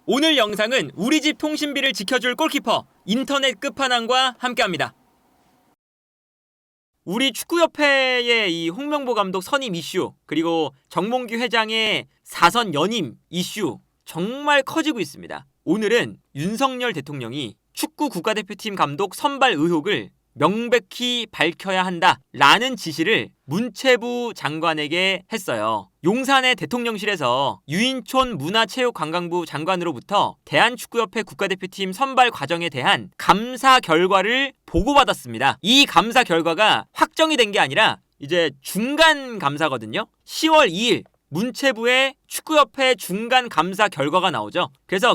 오늘 영상은 우리 집 통신비를 지켜줄 골키퍼 인터넷 끝판왕과 함께합니다. 우리 축구협회의 이 홍명보 감독 선임 이슈, 그리고 정몽규 회장의 사선 연임 이슈 정말 커지고 있습니다. 오늘은 윤석열 대통령이 축구 국가대표팀 감독 선발 의혹을 명백히 밝혀야 한다라는 지시를 문체부 장관에게 했어요. 용산의 대통령실에서 유인촌 문화체육관광부 장관으로부터 대한축구협회 국가대표팀 선발 과정에 대한 감사 결과를 보고받았습니다. 이 감사 결과가 확정이 된 게 아니라 이제 중간 감사거든요. 10월 2일 문체부에 축구협회 중간 감사 결과가 나오죠. 그래서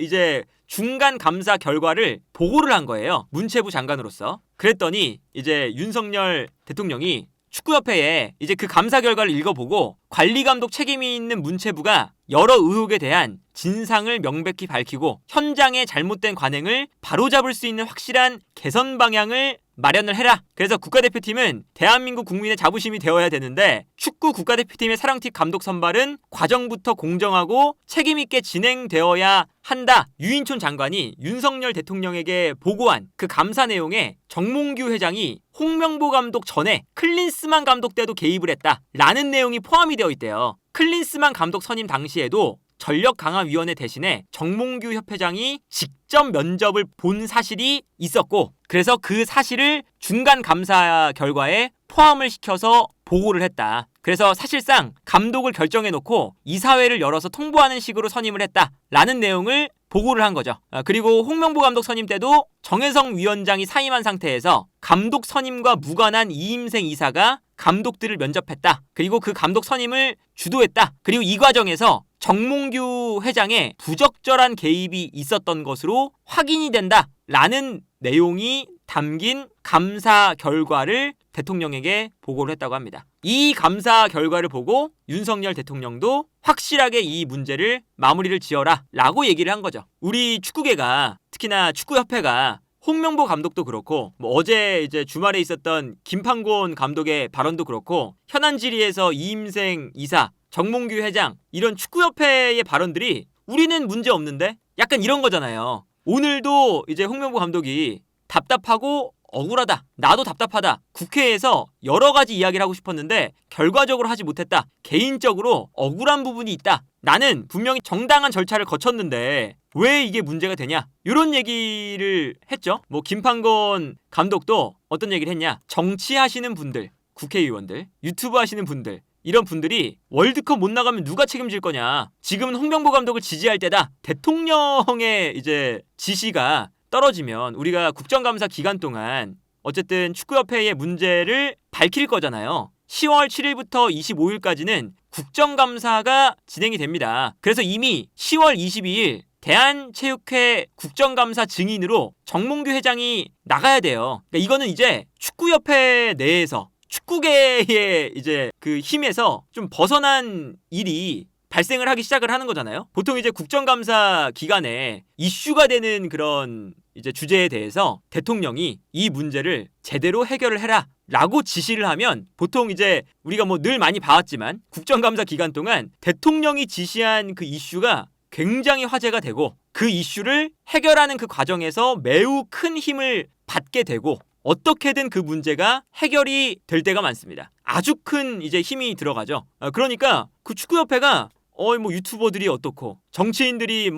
이제 중간 감사 결과를 보고를 한 거예요. 문체부 장관으로서. 그랬더니 이제 윤석열 대통령이 축구협회에 이제 그 감사 결과를 읽어보고 관리감독 책임이 있는 문체부가 여러 의혹에 대한 진상을 명백히 밝히고 현장의 잘못된 관행을 바로잡을 수 있는 확실한 개선 방향을 마련을 해라. 그래서 국가대표팀은 대한민국 국민의 자부심이 되어야 되는데 축구 국가대표팀의 사령팀 감독 선발은 과정부터 공정하고 책임있게 진행되어야 한다. 유인촌 장관이 윤석열 대통령에게 보고한 그 감사 내용에 정몽규 회장이 홍명보 감독 전에 클린스만 감독 때도 개입을 했다 라는 내용이 포함이 되어 있대요. 클린스만 감독 선임 당시에도 전력강화위원회 대신에 정몽규 협회장이 직접 면접을 본 사실이 있었고, 그래서 그 사실을 중간 감사 결과에 포함을 시켜서 보고를 했다. 그래서 사실상 감독을 결정해놓고 이사회를 열어서 통보하는 식으로 선임을 했다라는 내용을 보고를 한 거죠. 그리고 홍명보 감독 선임 때도 정혜성 위원장이 사임한 상태에서 감독 선임과 무관한 이임생 이사가 감독들을 면접했다. 그리고 그 감독 선임을 주도했다. 그리고 이 과정에서 정몽규 회장의 부적절한 개입이 있었던 것으로 확인이 된다라는 내용이 담긴 감사 결과를 대통령에게 보고를 했다고 합니다. 이 감사 결과를 보고 윤석열 대통령도 확실하게 이 문제를 마무리를 지어라 라고 얘기를 한 거죠. 우리 축구계가, 특히나 축구협회가 홍명보 감독도 그렇고 어제 이제 주말에 있었던 김판곤 감독의 발언도 그렇고 현안 질의에서 이임생 이사, 정몽규 회장 이런 축구협회의 발언들이 우리는 문제 없는데 약간 이런 거잖아요. 오늘도 이제 홍명보 감독이 답답하고 억울하다. 나도 답답하다. 국회에서 여러 가지 이야기를 하고 싶었는데 결과적으로 하지 못했다. 개인적으로 억울한 부분이 있다. 나는 분명히 정당한 절차를 거쳤는데 왜 이게 문제가 되냐? 이런 얘기를 했죠. 김판곤 감독도 어떤 얘기를 했냐? 정치하시는 분들, 국회의원들, 유튜브 하시는 분들, 이런 분들이 월드컵 못 나가면 누가 책임질 거냐? 지금은 홍명보 감독을 지지할 때다. 대통령의 이제 지시가 떨어지면 우리가 국정감사 기간 동안 어쨌든 축구협회의 문제를 밝힐 거잖아요. 10월 7일부터 25일까지는 국정감사가 진행이 됩니다. 그래서 이미 10월 22일 대한체육회 국정감사 증인으로 정몽규 회장이 나가야 돼요. 그러니까 이거는 이제 축구협회 내에서 축구계의 이제 그 힘에서 좀 벗어난 일이 발생을 하기 시작을 하는 거잖아요. 보통 이제 국정감사 기간에 이슈가 되는 그런 이제 주제에 대해서 대통령이 이 문제를 제대로 해결을 해라 라고 지시를 하면 보통 이제 우리가 늘 많이 봐왔지만 국정감사 기간 동안 대통령이 지시한 그 이슈가 굉장히 화제가 되고 그 이슈를 해결하는 그 과정에서 매우 큰 힘을 받게 되고 어떻게든 그 문제가 해결이 될 때가 많습니다. 아주 큰 이제 힘이 들어가죠. 그러니까 그 축구협회가 유튜버들이 어떻고 정치인들이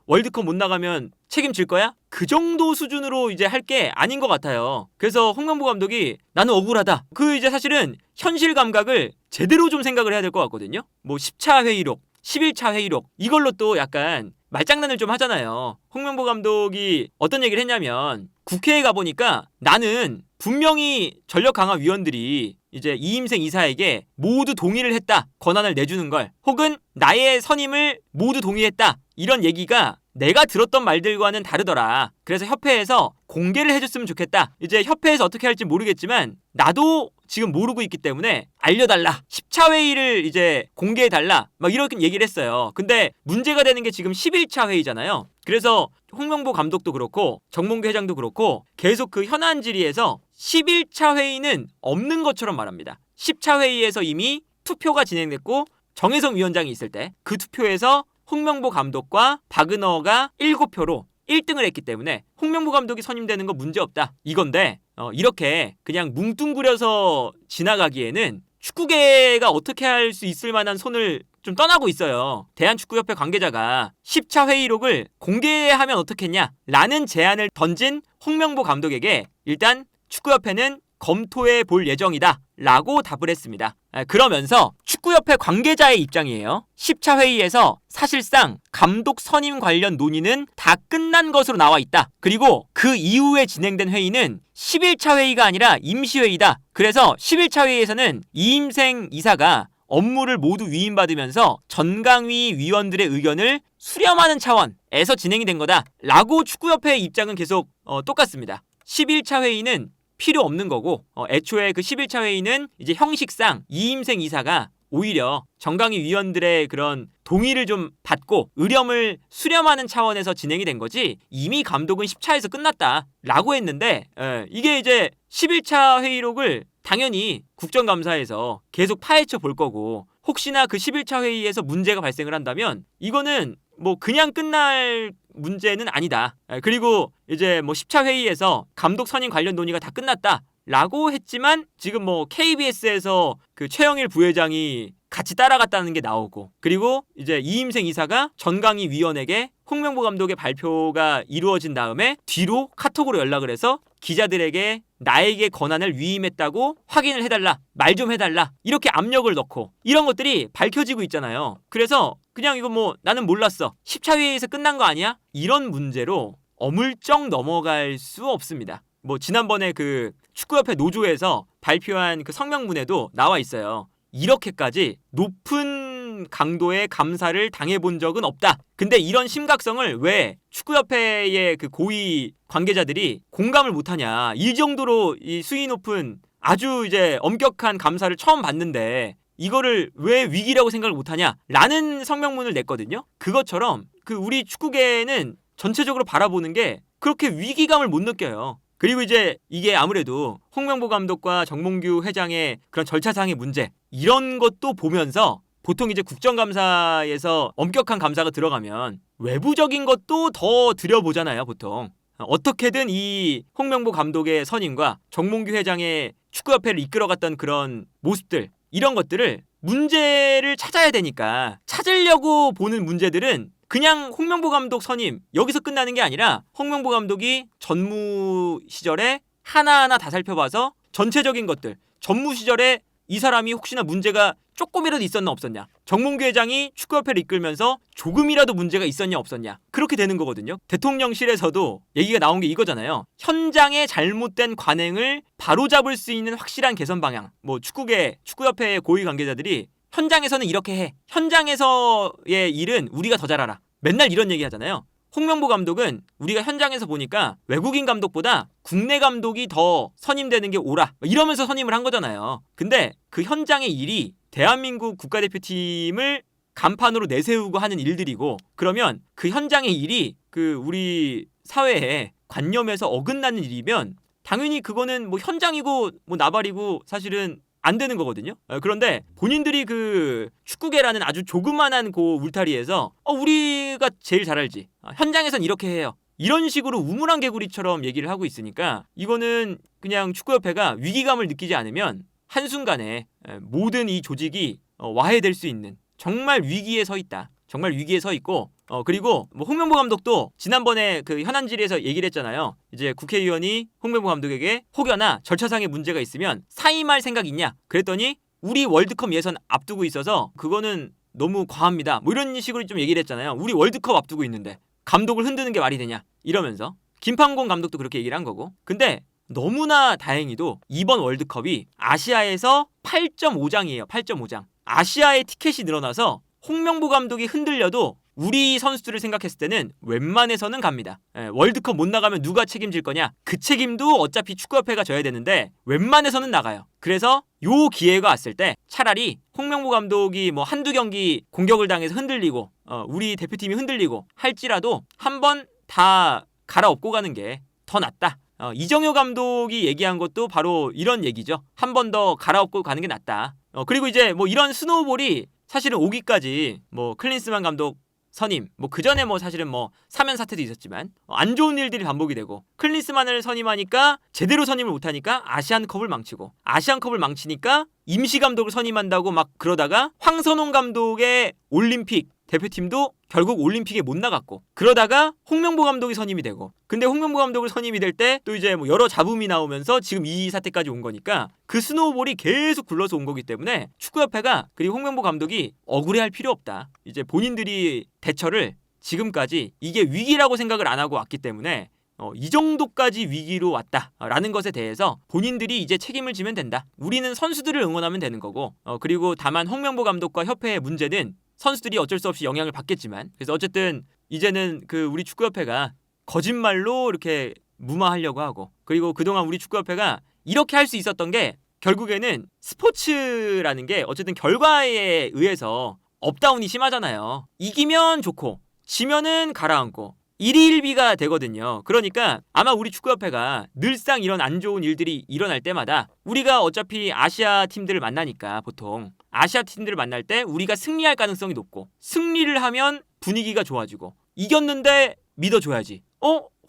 월드컵 못 나가면 책임질 거야? 그 정도 수준으로 이제 할 게 아닌 것 같아요. 그래서 홍명보 감독이 나는 억울하다. 이제 사실은 현실 감각을 제대로 좀 생각을 해야 될 것 같거든요. 10차 회의록, 11차 회의록 이걸로 또 약간 말장난을 좀 하잖아요. 홍명보 감독이 어떤 얘기를 했냐면 국회에 가보니까 나는 분명히 전력강화위원들이 이제 이임생 이사에게 모두 동의를 했다. 권한을 내주는 걸. 혹은 나의 선임을 모두 동의했다. 이런 얘기가 내가 들었던 말들과는 다르더라. 그래서 협회에서 공개를 해줬으면 좋겠다. 이제 협회에서 어떻게 할지 모르겠지만 나도 지금 모르고 있기 때문에 알려달라. 10차 회의를 이제 공개해달라. 이렇게 얘기를 했어요. 근데 문제가 되는 게 지금 11차 회의잖아요. 그래서 홍명보 감독도 그렇고 정몽규 회장도 그렇고 계속 그 현안 질의에서 11차 회의는 없는 것처럼 말합니다. 10차 회의에서 이미 투표가 진행됐고 정혜성 위원장이 있을 때 그 투표에서 홍명보 감독과 바그너가 7표로 1등을 했기 때문에 홍명보 감독이 선임되는 거 문제없다 이건데, 이렇게 그냥 뭉뚱그려서 지나가기에는 축구계가 어떻게 할 수 있을 만한 손을 좀 떠나고 있어요. 대한축구협회 관계자가 10차 회의록을 공개하면 어떻겠냐 라는 제안을 던진 홍명보 감독에게 일단 축구협회는 검토해 볼 예정이다 라고 답을 했습니다. 그러면서 축구협회 관계자의 입장이에요. 10차 회의에서 사실상 감독 선임 관련 논의는 다 끝난 것으로 나와 있다. 그리고 그 이후에 진행된 회의는 11차 회의가 아니라 임시회의다. 그래서 11차 회의에서는 이임생 이사가 업무를 모두 위임받으면서 전강위 위원들의 의견을 수렴하는 차원에서 진행이 된 거다 라고 축구협회의 입장은 계속 똑같습니다. 11차 회의는 필요 없는 거고, 애초에 그 11차 회의는 이제 형식상 이임생 이사가 오히려 정강위 위원들의 그런 동의를 좀 받고 의렴을 수렴하는 차원에서 진행이 된 거지, 이미 감독은 10차에서 끝났다 라고 했는데, 이게 이제 11차 회의록을 당연히 국정감사에서 계속 파헤쳐 볼 거고, 혹시나 그 11차 회의에서 문제가 발생을 한다면 이거는 뭐 그냥 끝날 문제는 아니다. 그리고 이제 뭐 10차 회의에서 감독 선임 관련 논의가 다 끝났다 라고 했지만, 지금 뭐 KBS에서 그 최영일 부회장이 같이 따라갔다는 게 나오고, 그리고 이제 이임생 이사가 전강위 위원에게 홍명보 감독의 발표가 이루어진 다음에 뒤로 카톡으로 연락을 해서 기자들에게 나에게 권한을 위임했다고 확인을 해달라, 말 좀 해달라, 이렇게 압력을 넣고 이런 것들이 밝혀지고 있잖아요. 그래서 그냥 이거 뭐 나는 몰랐어, 10차 회의에서 끝난 거 아니야? 이런 문제로 어물쩍 넘어갈 수 없습니다. 뭐 지난번에 그 축구협회 노조에서 발표한 그 성명문에도 나와 있어요. 이렇게까지 높은 강도의 감사를 당해본 적은 없다. 근데 이런 심각성을 왜 축구협회의 그 고위 관계자들이 공감을 못하냐. 이 정도로 이 수위 높은 아주 이제 엄격한 감사를 처음 받는데 이거를 왜 위기라고 생각을 못하냐 라는 성명문을 냈거든요. 그것처럼 그 우리 축구계는 전체적으로 바라보는 게 그렇게 위기감을 못 느껴요. 그리고 이제 이게 아무래도 홍명보 감독과 정몽규 회장의 그런 절차상의 문제, 이런 것도 보면서 보통 이제 국정감사에서 엄격한 감사가 들어가면 외부적인 것도 더 들여보잖아요, 보통. 어떻게든 이 홍명보 감독의 선임과 정몽규 회장의 축구협회를 이끌어갔던 그런 모습들, 이런 것들을 문제를 찾아야 되니까, 찾으려고 보는 문제들은 그냥 홍명보 감독 선임 여기서 끝나는 게 아니라 홍명보 감독이 전무 시절에 하나하나 다 살펴봐서 전체적인 것들, 전무 시절에 이 사람이 혹시나 문제가 조금이라도 있었나 없었냐, 정몽규 회장이 축구협회를 이끌면서 조금이라도 문제가 있었냐 없었냐, 그렇게 되는 거거든요. 대통령실에서도 얘기가 나온 게 이거잖아요. 현장의 잘못된 관행을 바로잡을 수 있는 확실한 개선 방향. 뭐 축구협회의 고위 관계자들이 현장에서는 이렇게 해, 현장에서의 일은 우리가 더 잘 알아, 맨날 이런 얘기 하잖아요. 홍명보 감독은 우리가 현장에서 보니까 외국인 감독보다 국내 감독이 더 선임되는 게 옳아, 이러면서 선임을 한 거잖아요. 근데 그 현장의 일이 대한민국 국가대표팀을 간판으로 내세우고 하는 일들이고, 그러면 그 현장의 일이 그 우리 사회에 관념에서 어긋나는 일이면 당연히 그거는 뭐 현장이고 뭐 나발이고 사실은 안 되는 거거든요. 그런데 본인들이 그 축구계라는 아주 조그만한 그 울타리에서 우리가 제일 잘 알지, 현장에선 이렇게 해요, 이런 식으로 우물안 개구리처럼 얘기를 하고 있으니까 이거는 그냥 축구협회가 위기감을 느끼지 않으면 한순간에 모든 이 조직이 와해될 수 있는 정말 위기에 서 있다. 정말 위기에 서 있고, 그리고 뭐 홍명보 감독도 지난번에 그 현안질에서 얘기를 했잖아요. 이제 국회의원이 홍명보 감독에게 혹여나 절차상의 문제가 있으면 사임할 생각 있냐 그랬더니 우리 월드컵 예선 앞두고 있어서 그거는 너무 과합니다, 뭐 이런 식으로 좀 얘기를 했잖아요. 우리 월드컵 앞두고 있는데 감독을 흔드는 게 말이 되냐 이러면서. 김판곤 감독도 그렇게 얘기를 한 거고. 근데 너무나 다행히도 이번 월드컵이 아시아에서 8.5장이에요. 8.5장. 아시아의 티켓이 늘어나서 홍명보 감독이 흔들려도 우리 선수들을 생각했을 때는 웬만해서는 갑니다. 월드컵 못 나가면 누가 책임질 거냐? 그 책임도 어차피 축구협회가 져야 되는데 웬만해서는 나가요. 그래서 요 기회가 왔을 때 차라리 홍명보 감독이 뭐 한두 경기 공격을 당해서 흔들리고 우리 대표팀이 흔들리고 할지라도 한번 다 갈아엎고 가는 게 더 낫다. 이정효 감독이 얘기한 것도 바로 이런 얘기죠. 한 번 더 갈아엎고 가는 게 낫다. 그리고 이제 뭐 이런 스노우볼이 사실은 오기까지 뭐 클린스만 감독 선임, 뭐 그전에 뭐 사실은 뭐 사면 사태도 있었지만 안 좋은 일들이 반복이 되고, 클린스만을 선임하니까 제대로 선임을 못하니까 아시안컵을 망치고, 아시안컵을 망치니까 임시 감독을 선임한다고 막 그러다가 황선홍 감독의 올림픽 대표팀도 결국 올림픽에 못 나갔고, 그러다가 홍명보 감독이 선임이 되고, 근데 홍명보 감독을 선임이 될 때 또 이제 뭐 여러 잡음이 나오면서 지금 이 사태까지 온 거니까 그 스노우볼이 계속 굴러서 온 거기 때문에 축구협회가, 그리고 홍명보 감독이 억울해할 필요 없다. 이제 본인들이 대처를 지금까지 이게 위기라고 생각을 안 하고 왔기 때문에 이 정도까지 위기로 왔다라는 것에 대해서 본인들이 이제 책임을 지면 된다. 우리는 선수들을 응원하면 되는 거고, 그리고 다만 홍명보 감독과 협회의 문제는 선수들이 어쩔 수 없이 영향을 받겠지만, 그래서 어쨌든 이제는 그 우리 축구협회가 거짓말로 이렇게 무마하려고 하고, 그리고 그동안 우리 축구협회가 이렇게 할 수 있었던 게 결국에는 스포츠라는 게 어쨌든 결과에 의해서 업다운이 심하잖아요. 이기면 좋고 지면은 가라앉고 일희일비가 되거든요. 그러니까 아마 우리 축구협회가 늘상 이런 안 좋은 일들이 일어날 때마다, 우리가 어차피 아시아 팀들을 만나니까 보통 아시아 팀들을 만날 때 우리가 승리할 가능성이 높고, 승리를 하면 분위기가 좋아지고, 이겼는데 믿어줘야지.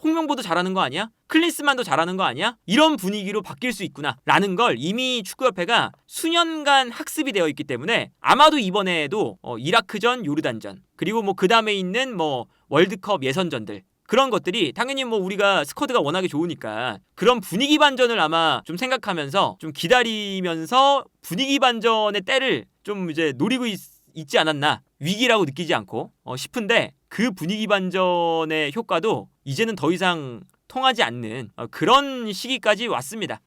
홍명보도 잘하는 거 아니야? 클린스만도 잘하는 거 아니야? 이런 분위기로 바뀔 수 있구나 라는 걸 이미 축구협회가 수년간 학습이 되어 있기 때문에, 아마도 이번에도 이라크전, 요르단전, 그리고 뭐 그 다음에 있는 뭐 월드컵 예선전들, 그런 것들이 당연히 뭐 우리가 스쿼드가 워낙에 좋으니까 그런 분위기 반전을 아마 좀 생각하면서 좀 기다리면서 분위기 반전의 때를 좀 이제 노리고 있지 않았나, 위기라고 느끼지 않고 싶은데, 그 분위기 반전의 효과도 이제는 더 이상 통하지 않는 그런 시기까지 왔습니다.